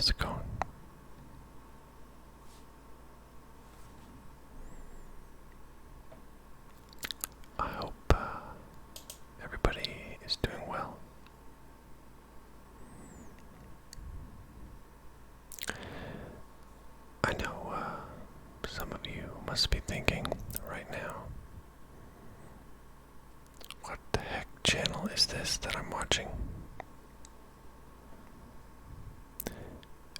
how's it going? I hope everybody is doing well. I know some of you must be thinking right now, what the heck channel is this that I'm watching?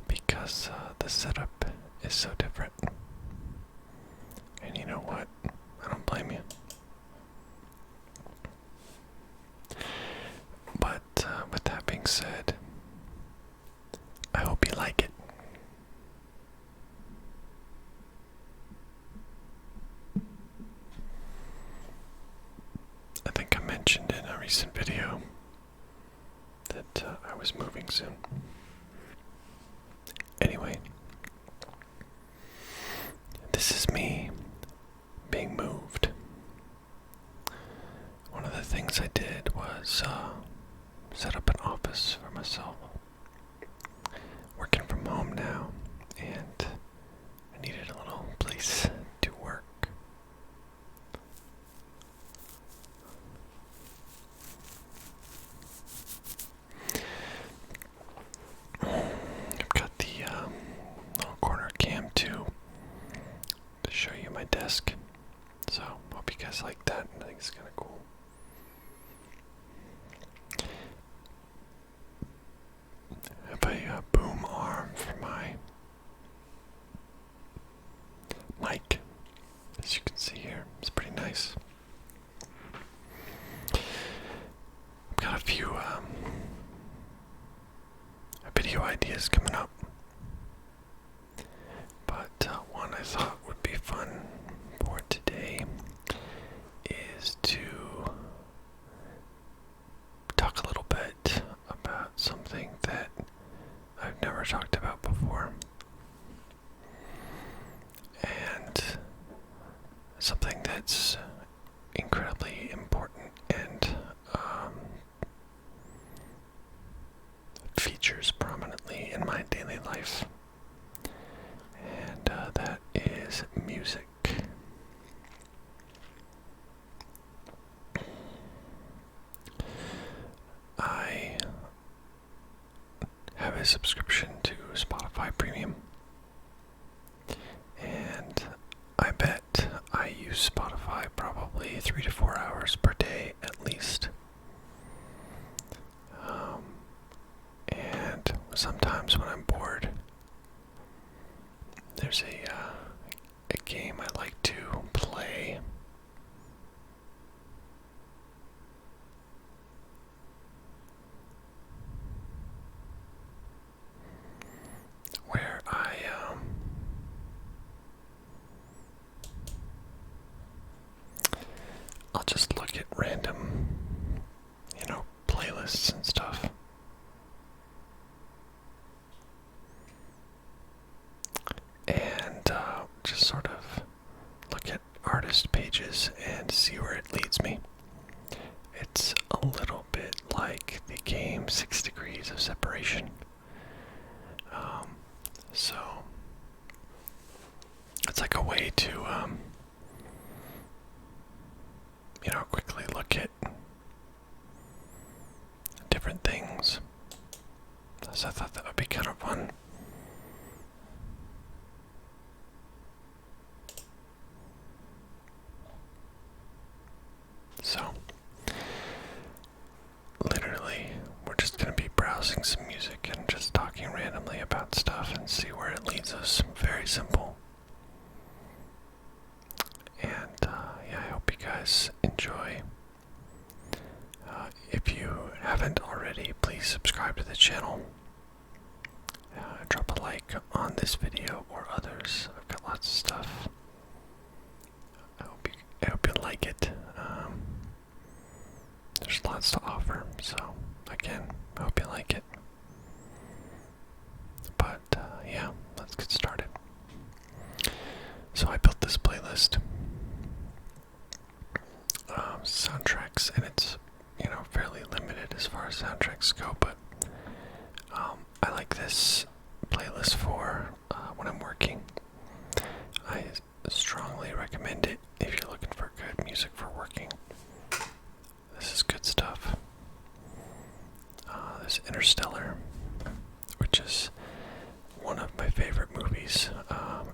Because the setup is so different. And you know what? I don't blame you. But with that being said, I hope you like it. I think I mentioned in a recent video that I was moving soon. Anyway, this is me being moved. One of the things I did was set up an office for myself. Working from home now, and I needed a little place to work. I've got the little corner cam too to show you my desk. So, hope you guys like that. I think it's kind of cool. I have a boom arm for my mic. As you can see here, it's pretty nice. I've got a few video ideas coming up, but one I thought would be fun for today is to talk a little bit about something that I've never talked about before, and something that's incredibly important and features prominently in my daily life, and that is music. I have a subscription to Spotify Premium, and I bet I use Spotify probably 3 to 4 hours per day at least. And sometimes when I'm bored, there's a game I like to play where I'll just look at random, playlists and stuff. And just sort of look at artist pages and see where it leads me. It's a little bit like the game 6 Degrees of Separation. So it's like a way to quickly look at different things. So I thought that would be kind of fun. So, literally, we're just going to be browsing some music and just talking randomly about stuff and see where it leads us. Very simple. And, yeah, I hope you guys enjoy. If you haven't already, please subscribe to the channel. Drop a like on this video or others. I've got lots of stuff. I hope you like it. There's lots to offer, so again, I hope you like it. But yeah, let's get started. So I built this playlist, soundtracks, and it's fairly limited as far as soundtracks go, but I like this playlist music for working. This is good stuff. This Interstellar, which is one of my favorite movies.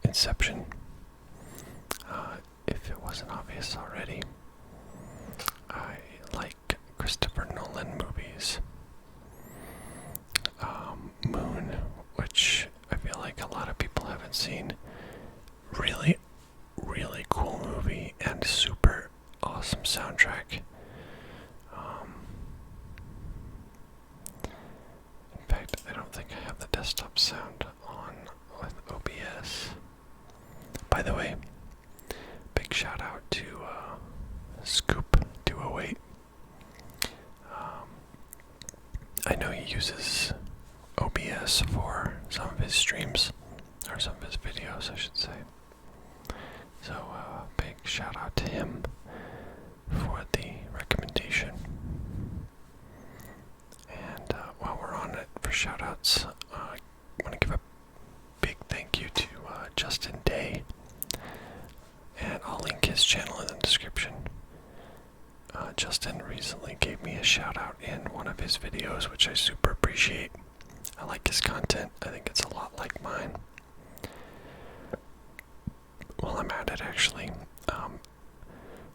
Inception. If it wasn't obvious already, I like Christopher Nolan movies. Moon, which I feel like a lot of people haven't seen. Really, really cool movie and super awesome soundtrack. In fact, I don't think I have the desktop sound on with OBS. By the way, big shout out to Scoop 208. I know he uses OBS for some of his streams, or some of his videos, I should say. So, big shout out to him for the recommendation. And while we're on it for shout outs, I want to give a big thank you to Justin Day. And I'll link his channel in the description. Justin recently gave me a shout out in one of his videos, which I super appreciate. I like his content. I think it's a lot like mine. While I'm at it, actually,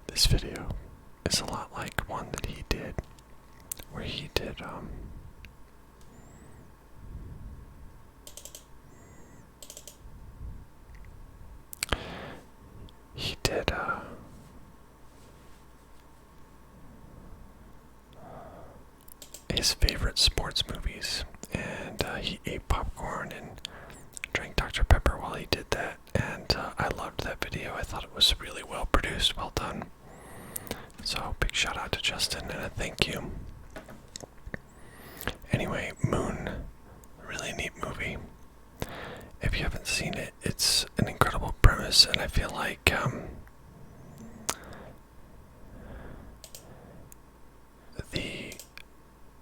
this video is a lot like one that he did, where he did, his favorite sports movies, and he ate popcorn and drank Dr. Pepper while he did that, and I loved that video. I thought it was really well produced, well done. So big shout out to Justin and a thank you. Anyway, Moon, really neat movie. If you haven't seen it, it's an incredible premise, and I feel like the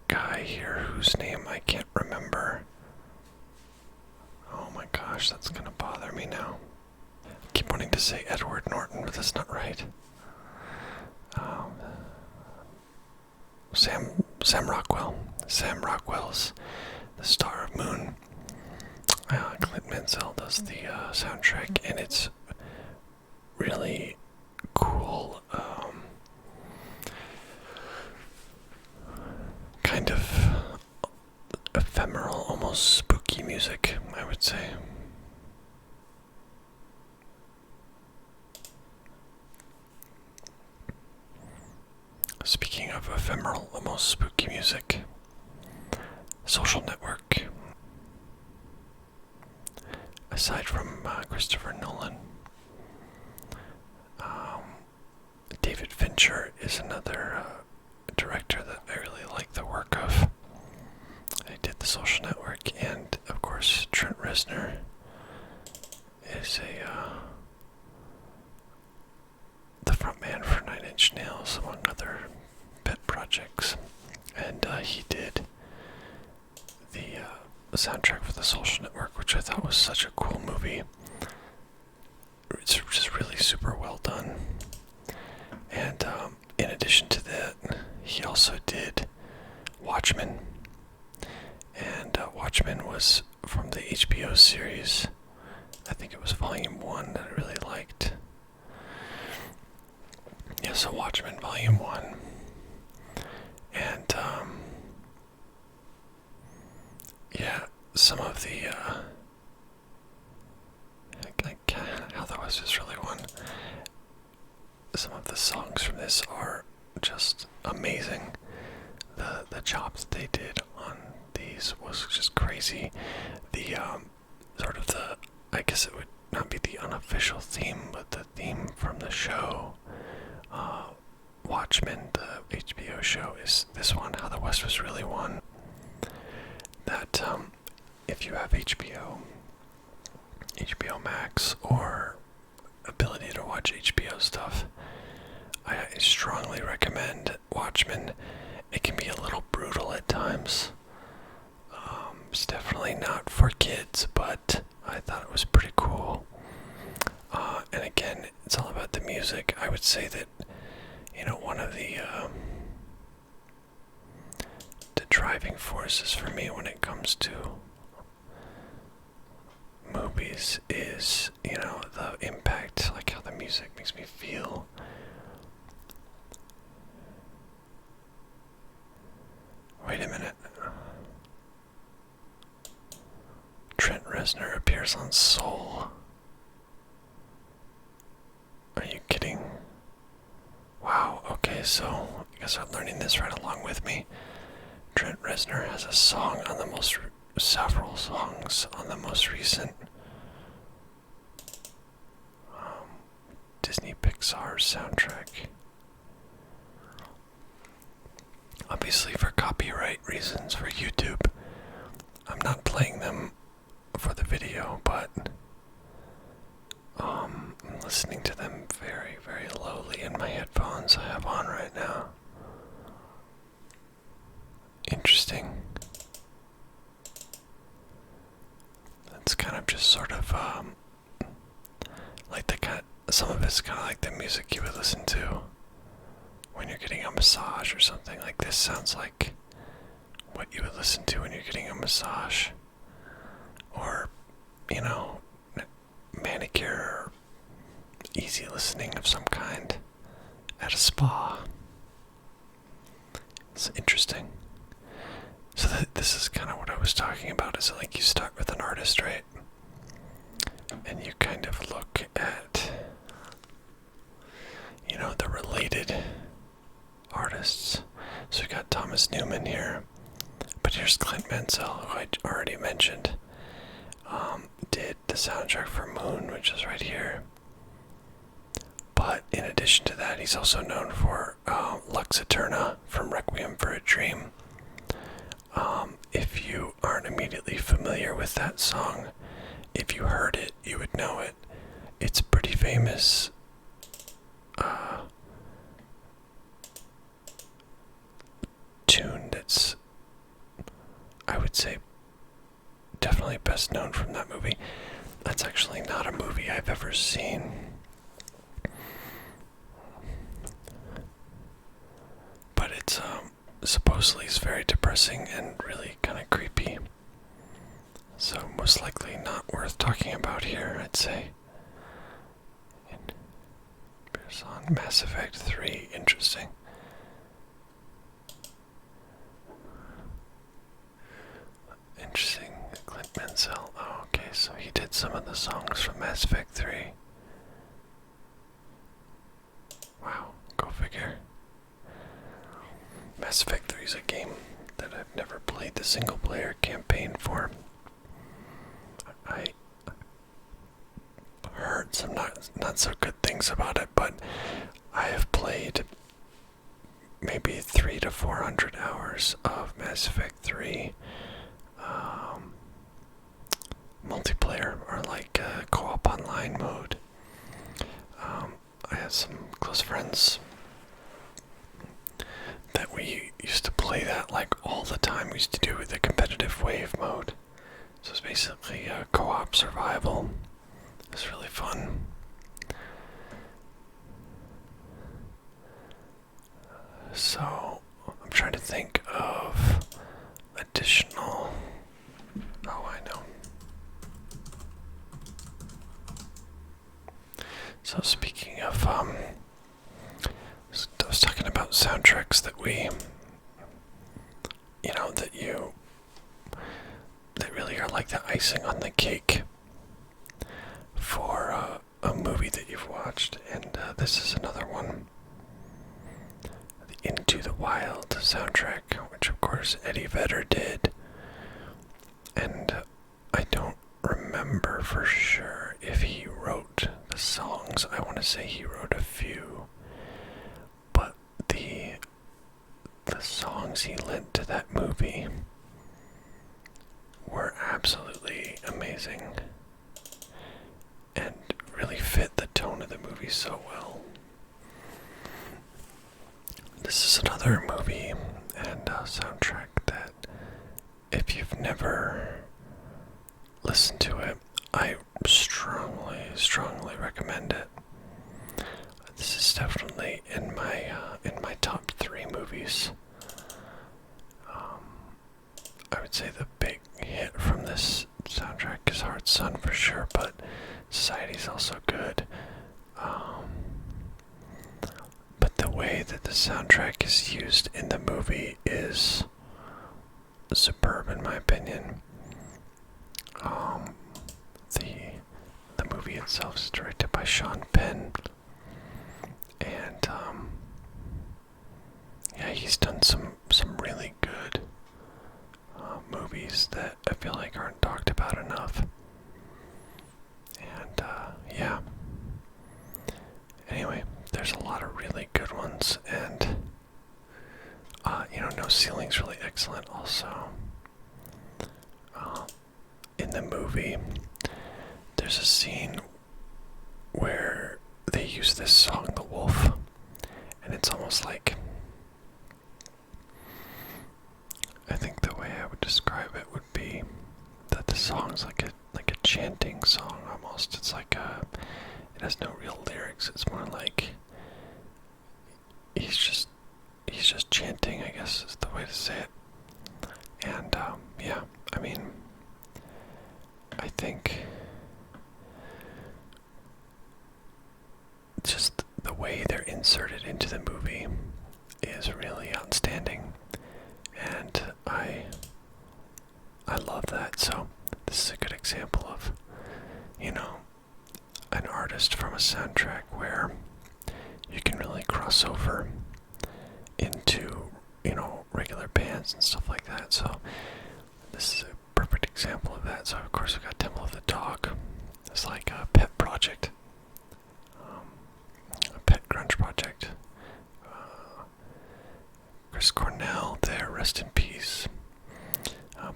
guy here whose name I can't remember. Oh my gosh, that's gonna bother me now. I keep wanting to say Edward Norton, but that's not right. Sam Rockwell. Sam Rockwell's the star of Moon. Clint Mansell does the soundtrack, and it's really cool. Kind of ephemeral, almost spooky music, I would say. Speaking of ephemeral, almost spooky music, Social Network. Aside from Christopher Nolan, David Fincher is another director that I really like the work of. He did The Social Network, and of course Trent Reznor is the frontman for 9 Inch Nails, among other pet projects, and he did the soundtrack for The Social Network, which I thought was such a cool movie. It's just really super well done. And in addition to that, he also did Watchmen. And Watchmen was from the HBO series. I think it was Volume 1 that I really liked. Yeah, so Watchmen Volume 1. And, yeah, some of the, How the West Was Really Won. Some of the songs from this are just amazing. The job that they did on these was just crazy. The, sort of the, I guess it would not be the unofficial theme, but the theme from the show, Watchmen, the HBO show, is this one, How the West Was Really Won. That, if you have HBO Max, or ability to watch HBO stuff, I strongly recommend Watchmen. It can be a little brutal at times. It's definitely not for kids, but I thought it was pretty cool. And again, it's all about the music. I would say that one of the driving forces for me when it comes to movies is, the impact, like how the music makes me feel. Wait a minute. Trent Reznor appears on Soul. Are you kidding? Wow, okay, so you guys are learning this right along with me. Trent Reznor has a song on several songs on the most recent Disney Pixar soundtrack. Obviously for copyright reasons for YouTube, I'm not playing them for the video, but I'm listening to them very, very lowly in my headphones I have on right now. Interesting. It's kind of just sort of like some of it's kind of like the music you would listen to when you're getting a massage or something. Like this sounds like what you would listen to when you're getting a massage, or manicure, or easy listening of some kind at a spa. It's interesting. So this is kind of what I was talking about. Is like you start with an artist, right? And you kind of look at, the related artists. So we got Thomas Newman here, but here's Clint Mansell, who I already mentioned. Did the soundtrack for Moon, which is right here. But in addition to that, he's also known for Lux Eterna from Requiem for a Dream. If you aren't immediately familiar with that song, if you heard it, you would know it. It's pretty famous. Tune that's, I would say, definitely best known from that movie. That's actually not a movie I've ever seen. But it's supposedly is very depressing and really kind of creepy. So most likely not worth talking about here, I'd say. And here's on Mass Effect 3, interesting. Interesting, Clint Mansell. Oh, okay, so he did some of the songs from Mass Effect 3. Wow, go figure. Mass Effect 3 is a game that I've never played the single player campaign for. I heard some not so good things about it, but I have played maybe 300 to 400 hours of Mass Effect 3 multiplayer, or like co-op online mode. I have some close friends that we used to play that like all the time. We used to do the competitive wave mode. So it's basically a co-op survival. It's really fun. So I'm trying to think of additional. Oh, I know. So speaking of, I was talking about soundtracks that that really are like the icing on the cake for a movie that you've watched, and this is another one. The Into the Wild soundtrack, which of course Eddie Vedder did, and I don't remember for sure if he wrote the songs. I want to say he wrote a few, but the songs he lent to that movie were absolutely amazing and really fit the tone of the movie so well. This is another movie and soundtrack that, if you've never listened to it, I strongly recommend it. this is definitely in my top 3 movies. I would say the big hit from this soundtrack is Hard Sun for sure, but Society's also good. But the way that the soundtrack is used in the movie is superb in my opinion. The movie itself is directed by Sean Penn, and yeah, he's done some really good movies that I feel like aren't talked about enough. And yeah. Anyway, there's a lot of really good ones, and No Ceiling's really excellent also. In the movie, there's a scene where they use this song, The Wolf, and it's almost like, I think the way I would describe it would be that the song's like a chanting song almost. It's like it has no real lyrics. It's more like he's just chanting, I guess is the way to say it. And yeah, I mean, I think just the way they're inserted into the movie is really outstanding, and I love that. So this is a good example of, an artist from a soundtrack where you can really cross over into, regular bands and stuff like that. So this is a perfect example of that. So of course we got Temple of the Dog. It's like a pet project, a pet grunge project. Chris Cornell there, rest in peace.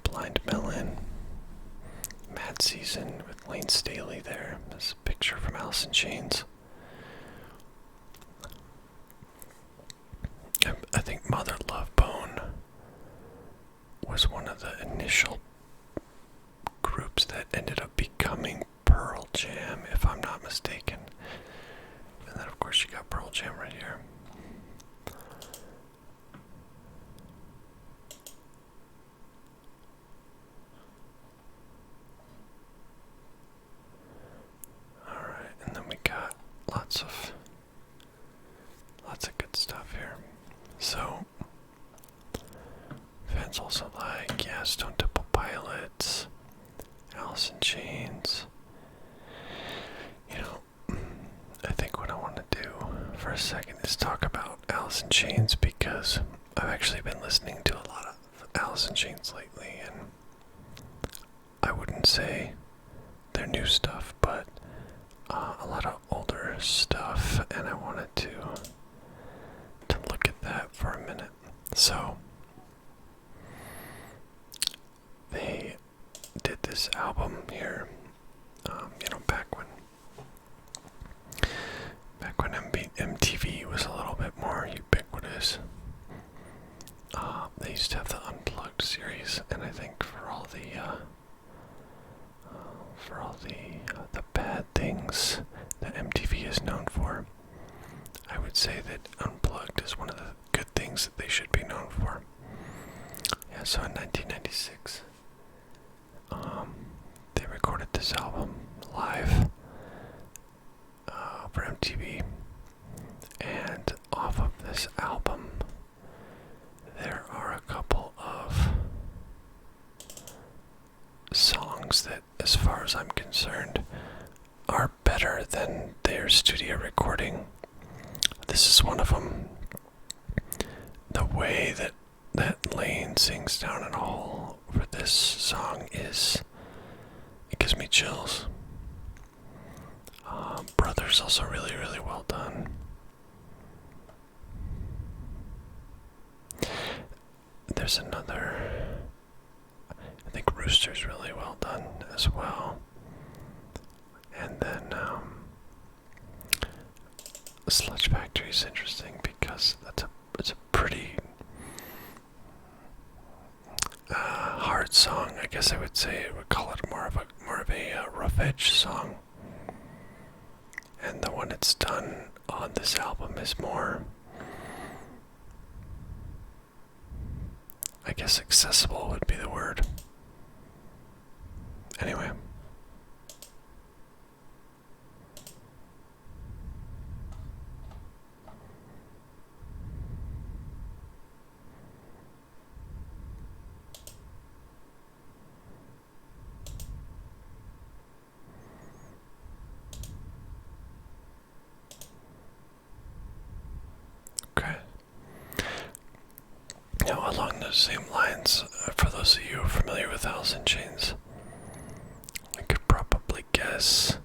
Blind Melon, Mad Season with Lane Staley there. This picture from Alice in Chains. I think Mother Love Bone was one of the initial groups that ended up becoming Pearl Jam, if I'm not mistaken. And then of course you got Pearl Jam right here. Alright, and then we got lots of good stuff here. So fans also like, yeah, Stone Temple Pilots, Alice in Chains. I think what I want to do for a second is talk about Alice in Chains, because I've actually been listening to a lot of Alice in Chains lately, and I wouldn't say their new stuff, but a lot of older stuff, and I wanted to look at that for a minute. So they did this album here, back when MTV was a little bit more ubiquitous. They used to have the Unplugged series, and I think for all the bad things that MTV is known for, I would say that Unplugged is one of the good things that they should be known for. Yeah, so in 1996, they recorded this album live for MTV, and off of this album, there are a couple of songs that, as far as I'm concerned, are better than their studio recording. This is one of them. The way that Lane sings Down in a Hole for this song it gives me chills. Brother's also really, really well done. There's another, I think Rooster's really well done as well. And then Sludge Factory is interesting because it's a pretty hard song. I guess I would say I would call it more of a rough edge song. And the one it's done on this album is more, I guess accessible would be the word. Anyway. Okay. Now, along those same lines, for those of you familiar with Alice in Chains, I could probably guess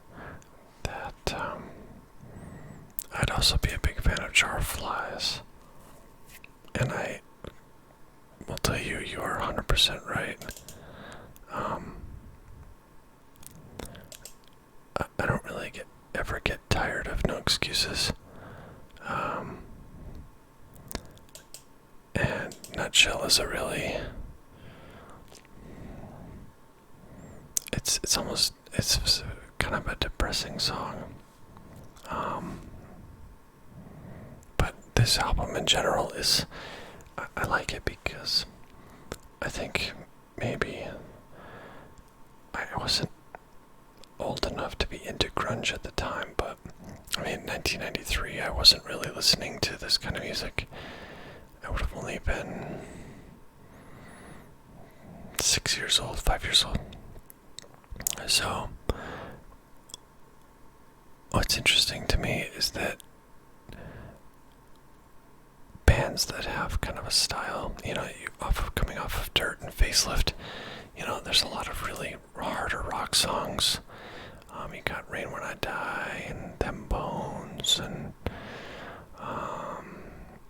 that I'd also be a big fan of Jar of Flies. And I will tell you, you are 100% right. I don't really ever get tired of No Excuses. And Nutshell is a really, it's kind of a depressing song. But this album in general is, I like it because I think maybe I wasn't old enough to be into grunge at the time, but I mean, in 1993, I wasn't really listening to this kind of music. I would have only been 6 years old, 5 years old. So, what's interesting to me is that bands that have kind of a style, coming off of Dirt and Facelift, there's a lot of really harder rock songs. You got Rain When I Die and Them Bones and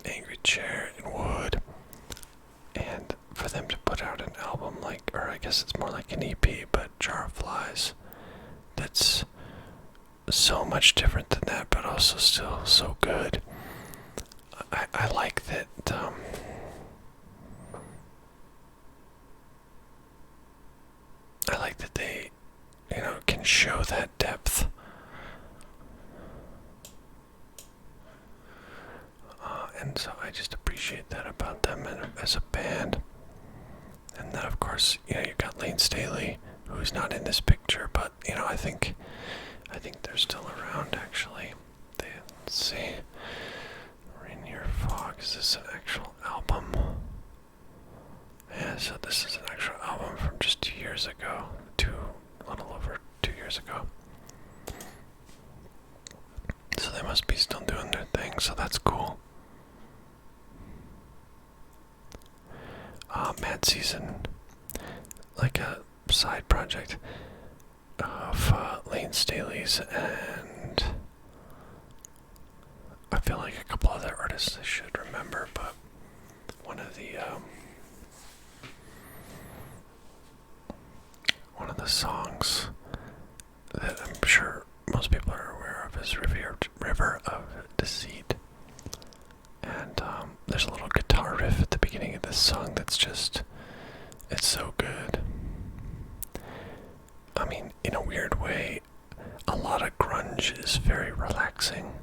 Angry Chair and Wood. And for them to put out an album or I guess it's more like an EP, but Jar of Flies, that's so much different than that, but also still so good. I like that. I like that they, can show that depth. And so I just appreciate that about them as a band. And then of course, you got Lane Staley, who's not in this picture, but I think they're still around actually. Let's see. Rainier Fog, is this an actual album? Yeah, so this is an actual album from just 2 years ago. A little over 2 years ago. So they must be still doing their thing, so that's cool. Mad Season, like a side project of Lane Staley's, and I feel like a couple other artists I should remember, but one of the songs that I'm sure most people are aware of is River of Deceit. And there's a little guitar riff at the beginning of this song that's just, it's so good. I mean, in a weird way, a lot of grunge is very relaxing,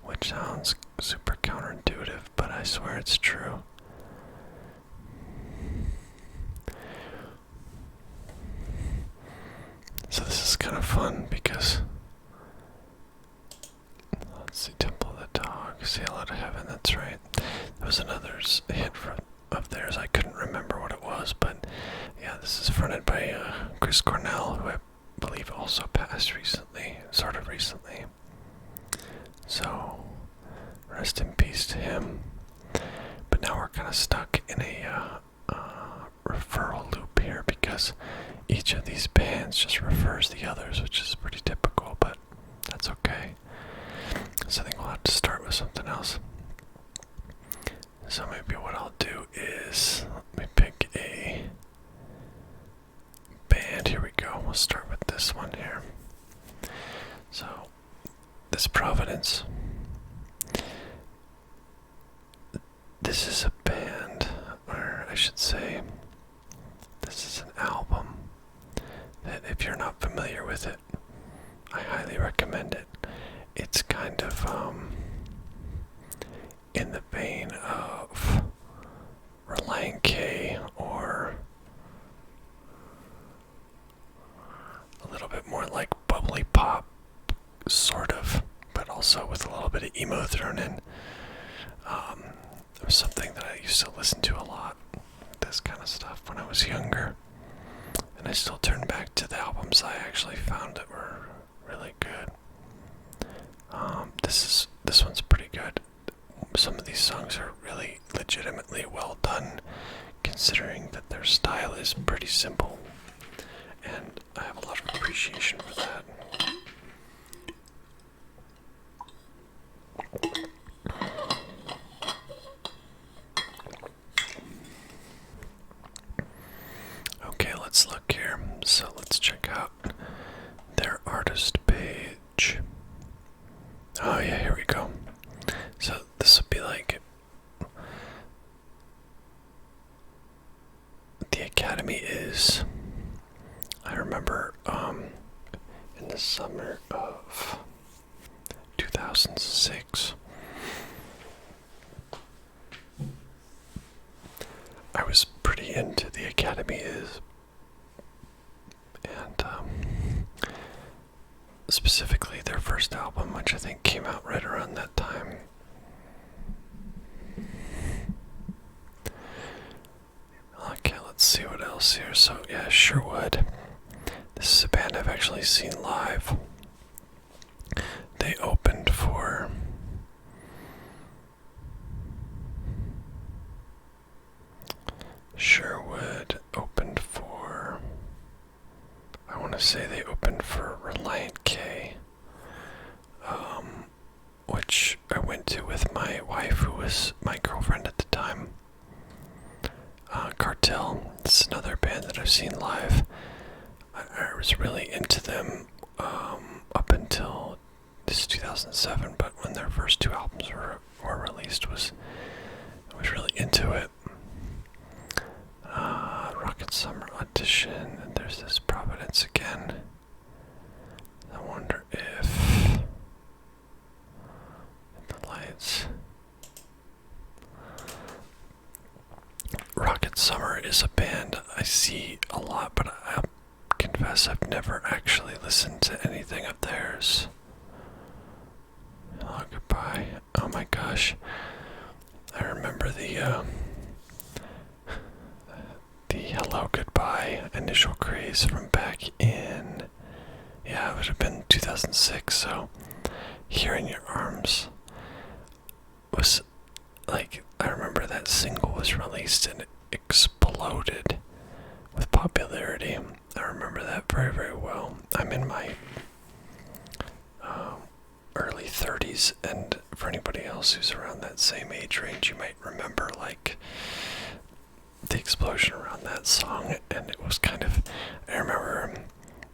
which sounds super counterintuitive, but I swear it's true. So this is kind of fun because, let's see, Temple of the Dog, Sail Out of Heaven, that's right. There was another hit of theirs, I couldn't remember what it was, but yeah, this is fronted by Chris Cornell, who I believe also passed recently, sort of recently. So, rest in peace to him. But now we're kind of stuck in a referral loop here because each of these bands just refers the others, which is pretty typical, but that's okay. So I think we'll have to start with something else. So maybe what I'll do is, let me pick a band. Here we go. We'll start with this one here. So, this Providence. This is a band, or I should say, this is an album that if you're not familiar with it, I highly recommend it. It's kind of, little bit more like bubbly pop, sort of, but also with a little bit of emo thrown in. It was something that I used to listen to a lot, this kind of stuff, when I was younger. And I still turn back to the albums I actually found that were really good. This one's pretty good. Some of these songs are really legitimately well done, considering that their style is pretty simple. And I have a lot of appreciation for that. Okay, let's look here. So let's check out their artist page. Oh yeah, here we go. So this would be like the Academy is. I remember in the summer of 2006, I was pretty into the Academy is, and specifically their first album, which I think came out right around that time. Okay, let's see what else here. So yeah, Sherwood. This is a band I've actually seen live. They opened for Sherwood opened for, I want to say they opened for Reliant K, which I went to with my wife, who was my girlfriend at the time. Cartel, this is another band that I've seen live. I was really into them up until this 2007, but when their first two albums were released, I was really into it. Rocket Summer Audition, and there's this Providence again. I wonder if the lights. Rocket Summer is a band I see a lot, but I confess I've never actually listened to anything of theirs. Hello, Goodbye. Oh my gosh. I remember the Hello Goodbye initial craze from back in, yeah, it would have been 2006, so Here in Your Arms was, like, I remember that single was released and it exploded with popularity. I remember that very, very well. I'm in my early 30s, and for anybody else who's around that same age range, you might remember, like, the explosion around that song. And it was kind of, I remember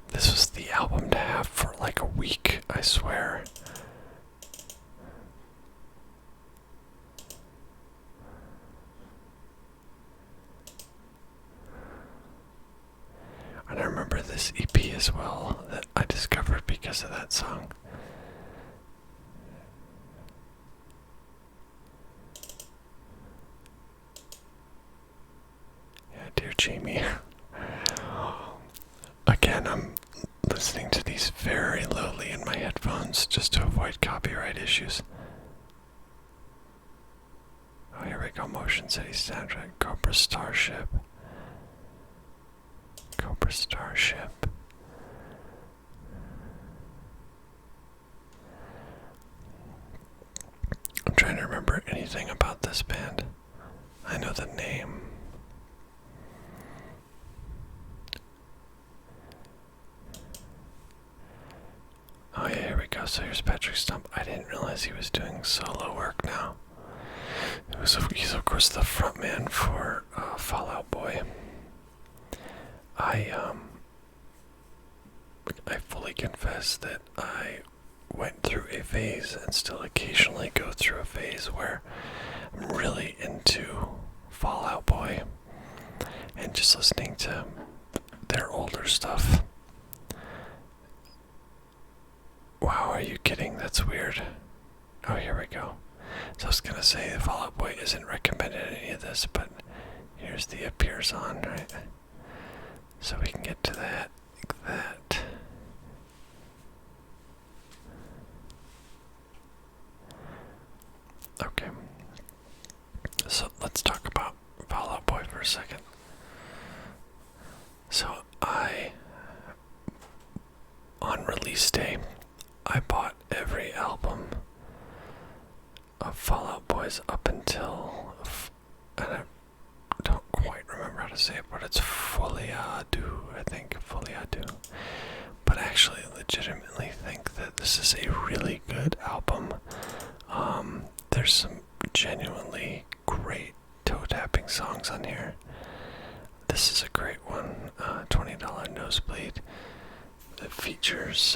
this was the album to have for like a week, I swear. And I remember this EP as well that I discovered because of that song. Yeah, Dear Jamie. Again, I'm listening to these very lowly in my headphones just to avoid copyright issues. Oh, here we go. Motion City soundtrack. Cobra Starship. Cobra Starship. I'm trying to remember anything about this band. I know the name. Oh yeah, here we go. So here's Patrick Stump. I didn't realize he was doing solo work now. He's of course the frontman for Fall Out Boy. I fully confess that I went through a phase and still occasionally go through a phase where I'm really into Fall Out Boy and just listening to their older stuff. Wow, are you kidding? That's weird. Oh, here we go. So I was gonna say the Fall Out Boy isn't recommended in any of this, but here's the appears on, right? So we can get to that, like that. release day, I bought every album of Fall Out Boy's up until, and I don't quite remember how to say it, but it's Folie à Deux, I think, Folie à Deux. But I actually legitimately think that this is a really good album. There's some genuinely great toe-tapping songs on here. This is a great one, $20 Nosebleed. It features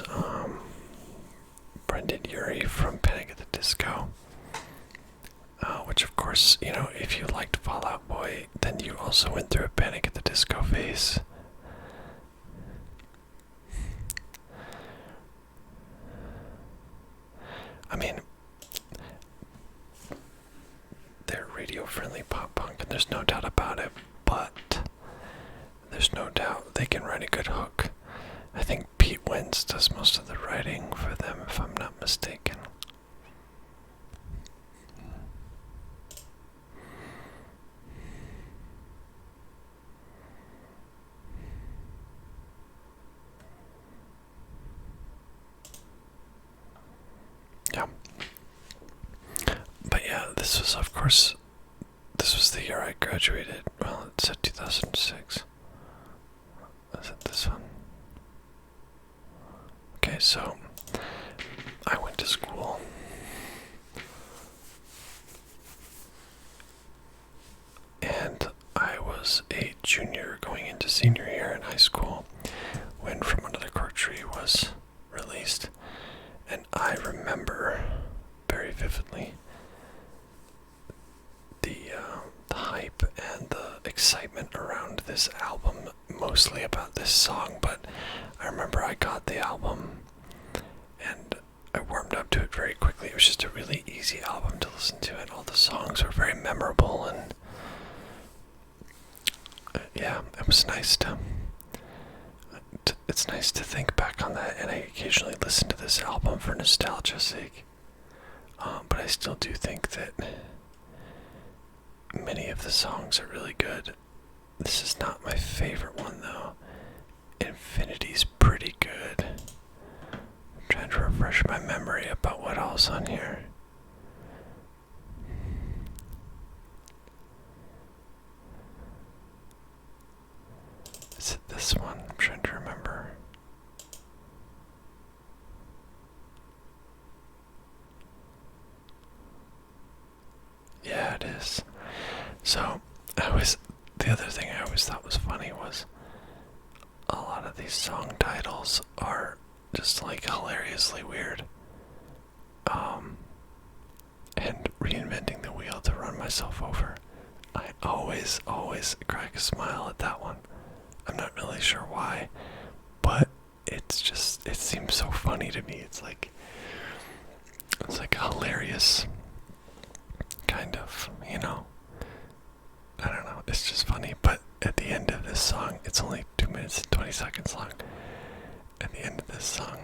Brendan Urie from Panic at the Disco. Which, of course, you know, if you liked Fall Out Boy, then you also went through a Panic at the Disco phase. I mean, they're radio-friendly pop punk, and there's no doubt about it, but there's no doubt they can write a good hook. I think Pete Wentz does most of the writing for them, if I'm not mistaken. Yeah. But yeah, this was, of course, this was the year I graduated. Well, it said 2006. Is it this one? Okay, so I went to school. And I was a junior going into senior year in high school when From Under the Cork Tree was released. And I remember very vividly the hype and the excitement around this album, mostly about this song, but I remember I got the album and I warmed up to it very quickly. It was just a really easy album to listen to, and all the songs were very memorable, and yeah, it was nice to it's nice to think back on that, and I occasionally listen to this album for nostalgia's sake. But I still do think that many of the songs are really good. This is not my favorite one, though. Infinity's pretty good. I'm trying to refresh my memory about what else on here. Is it this one? I'm trying to remember. Yeah, it is. So, the other thing I always thought was funny was a lot of these song titles are just like hilariously weird. And reinventing the wheel to run myself over. I always crack a smile at that one. I'm not really sure why, but it seems so funny to me. It's like a hilarious kind of, you know, I don't know, it's just funny. But at the end of this song, it's only 2 minutes and 20 seconds long. At the end of this song,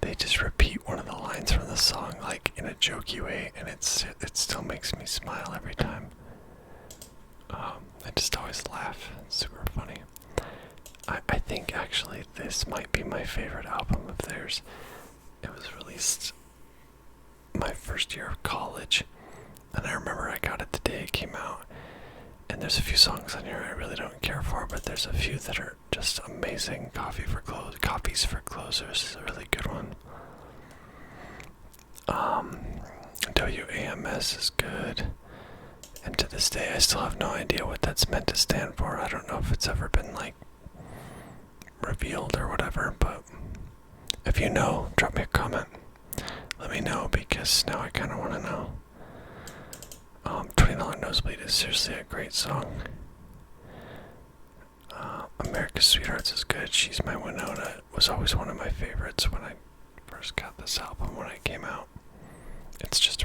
they just repeat one of the lines from the song, like in a jokey way, and it still makes me smile every time. I just always laugh. It's super funny. I think actually this might be my favorite album of theirs. It was released my first year of college, and I remember I got it the day it came out. And there's a few songs on here I really don't care for, but there's a few that are just amazing. Copies for Closers is a really good one. WAMS is good. And to this day, I still have no idea what that's meant to stand for. I don't know if it's ever been, like, revealed or whatever, but if you know, drop me a comment. Let me know, because now I kind of want to know. $20 Nosebleed is seriously a great song. America's Sweethearts is good. She's My Winona was always one of my favorites when I first got this album when it came out. It's just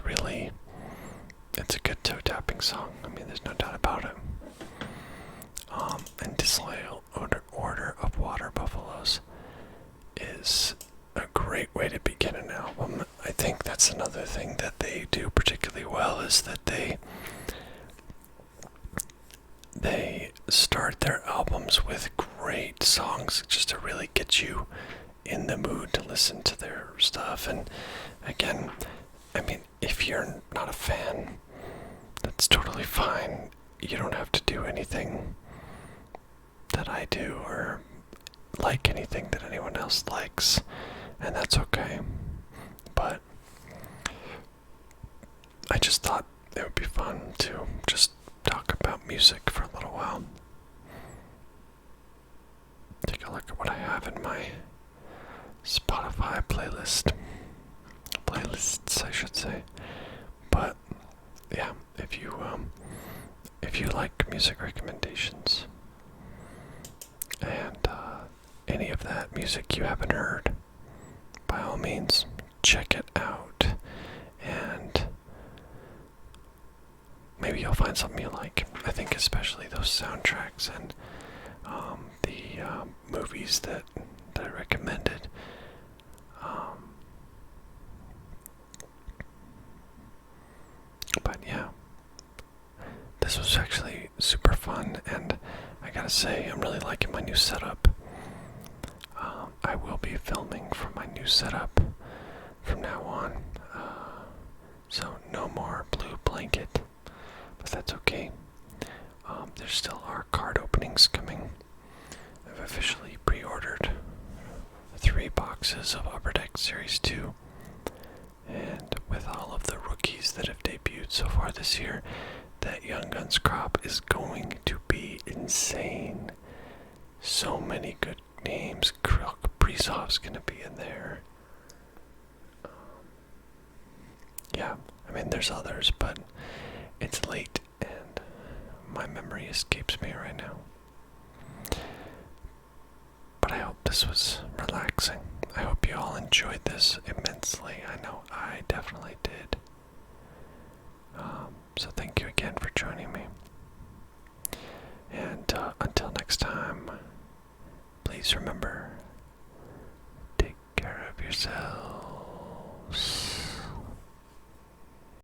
it's a good toe-tapping song. I mean, there's no doubt about it. And Disloyal Order of Water Buffaloes is a great way to begin an album. I think that's another thing that they do particularly well, is that they start their albums with great songs just to really get you in the mood to listen to their stuff. And again, I mean, if you're not a fan, that's totally fine. You don't have to do anything that I do or like anything that anyone else likes, and that's okay. But I just thought it would be fun to just talk about music for a little while. Take a look at what I have in my Spotify playlists, I should say. But yeah, if you like music recommendations and any of that music you haven't heard, by all means, check it out, and maybe you'll find something you like. I think especially those soundtracks and the movies that I recommended. But yeah, this was actually super fun, and I gotta say, I'm really liking my new setup. I will be filming from my new setup from now on, so no more blue blanket, but that's okay. There still are card openings coming. I've officially pre-ordered 3 boxes of Upper Deck Series 2, and with all of the rookies that have debuted so far this year, that Young Guns crop is going to be insane. So many good names. Kaprizov's gonna be in there. Yeah, I mean there's others, but it's late and my memory escapes me right now. But I hope this was relaxing. I hope you all enjoyed this immensely. I know I definitely did. So thank you again for joining me. And until next time, please remember, take care of yourself.